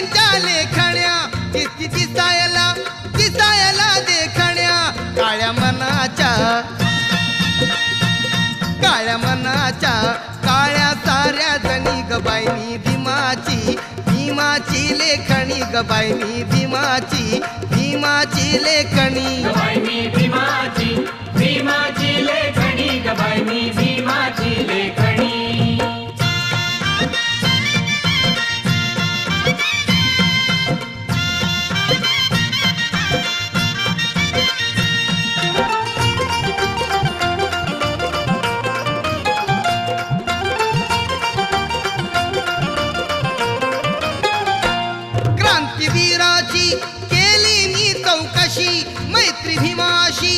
त्यांच्या लेखण्या किती दिसायला देखण्या काळ्या मनाच्या काळ्या साऱ्या जणी गबाईनी भीमाची लेखणी गबाईनी भीमाची लेखणी भीमाची लेखणी गबाईनी भीमाची लेखणी क्रांतीवीराची केली मी चौकशी मैत्री भीमाशी